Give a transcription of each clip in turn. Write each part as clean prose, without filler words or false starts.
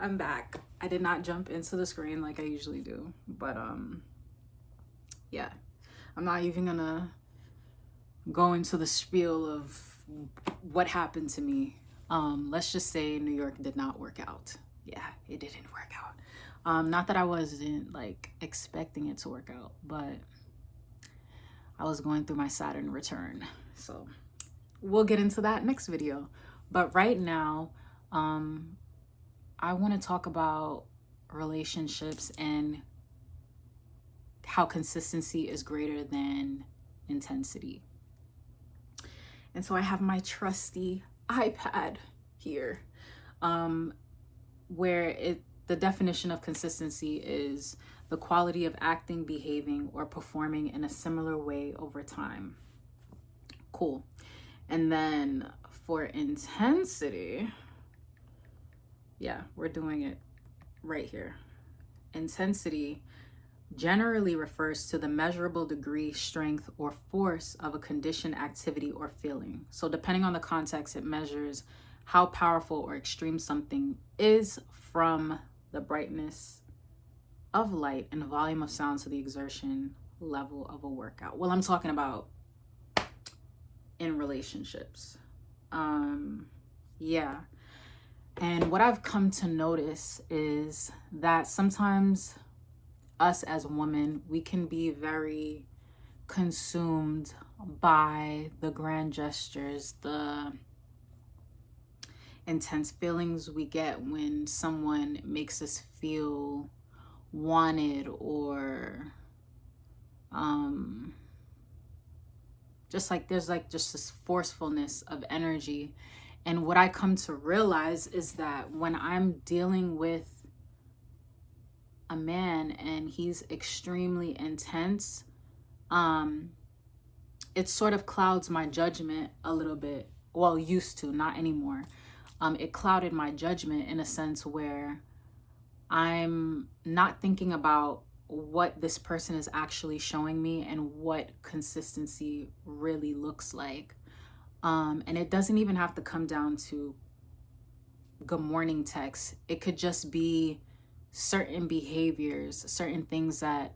I'm back. I did not jump into the screen like I usually do, but yeah, I'm not even gonna go into the spiel of what happened to me. Let's just say New York did not work out. Yeah, it didn't work out. Not that I wasn't like expecting it to work out, but I was going through my Saturn return. So we'll get into that next video. But right now, I want to talk about relationships and how consistency is greater than intensity. And so I have my trusty iPad here, where the definition of consistency is the quality of acting, behaving, or performing in a similar way over time. Cool. And then for intensity, yeah, we're doing it right here. Intensity generally refers to the measurable degree, strength, or force of a condition, activity, or feeling. So depending on the context, it measures how powerful or extreme something is, from the brightness of light and volume of sound to the exertion level of a workout. Well, I'm talking about in relationships. Yeah. And what I've come to notice is that sometimes us as women, we can be very consumed by the grand gestures, the intense feelings we get when someone makes us feel wanted, or just like there's like just this forcefulness of energy. And what I come to realize is that when I'm dealing with a man and he's extremely intense, it sort of clouds my judgment a little bit. Well, used to, not anymore. It clouded my judgment in a sense where I'm not thinking about what this person is actually showing me and what consistency really looks like. And it doesn't even have to come down to good morning text. It could just be certain behaviors, certain things that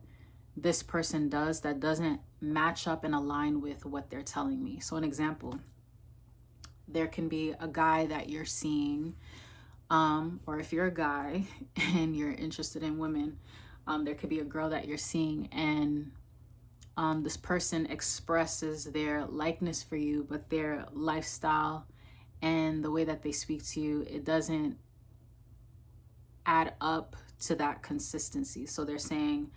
this person does that doesn't match up and align with what they're telling me. So an example, there can be a guy that you're seeing, or if you're a guy and you're interested in women, there could be a girl that you're seeing, and this person expresses their likeness for you, but their lifestyle and the way that they speak to you, it doesn't add up to that consistency. So they're saying,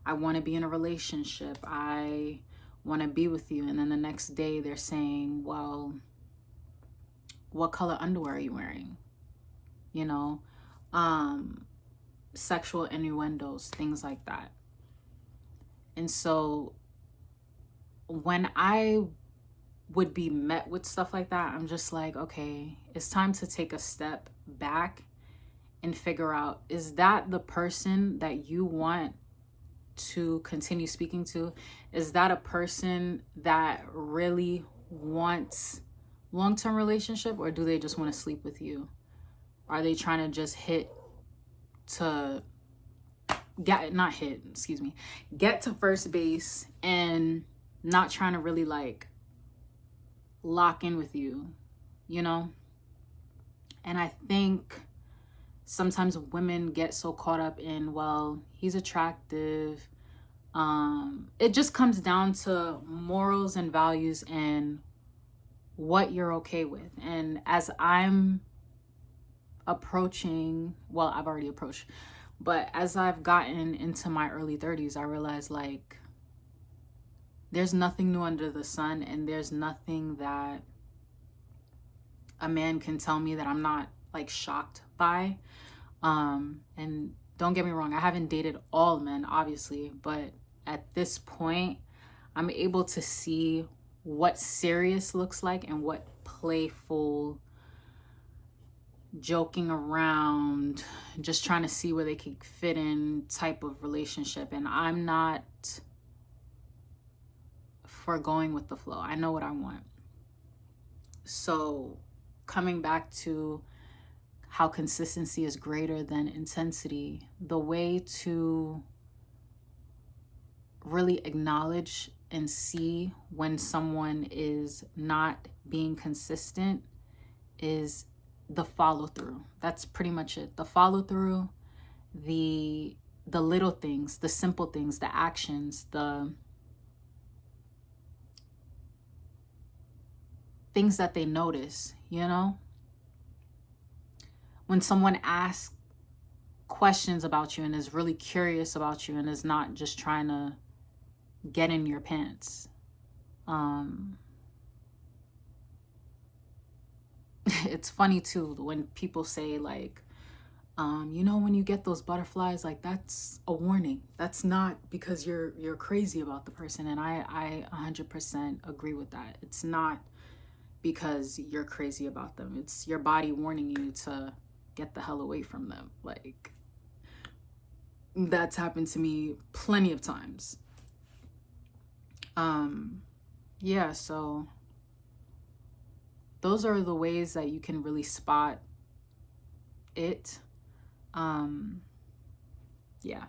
I want to be in a relationship, I want to be with you, and then the next day they're saying, well, what color underwear are you wearing? You know, sexual innuendos, things like that. And so when I would be met with stuff like that, I'm just like, okay, it's time to take a step back and figure out, is that the person that you want to continue speaking to? Is that a person that really wants long-term relationship, or do they just want to sleep with you? Are they trying to just get to first base and not trying to really like lock in with you, you know? And I think sometimes women get so caught up in, well, he's attractive. It just comes down to morals and values and what you're okay with. And as I'm approaching, well, I've already approached, but as I've gotten into my early 30s, I realized like there's nothing new under the sun, and there's nothing that a man can tell me that I'm not like shocked by. And don't get me wrong, I haven't dated all men, obviously, but at this point, I'm able to see what serious looks like and what playful, joking around, just trying to see where they could fit in type of relationship. And I'm not for going with the flow. I know what I want. So coming back to how consistency is greater than intensity. The way to really acknowledge and see when someone is not being consistent is the follow through. That's pretty much it. The follow through, the little things, the simple things, the actions, the things that they notice, you know? When someone asks questions about you and is really curious about you and is not just trying to get in your pants. It's funny too when people say like, you know, when you get those butterflies, like that's a warning. That's not because you're crazy about the person. And I 100% agree with that. It's not because you're crazy about them. It's your body warning you to get the hell away from them. Like, that's happened to me plenty of times. Yeah, so those are the ways that you can really spot it. Yeah.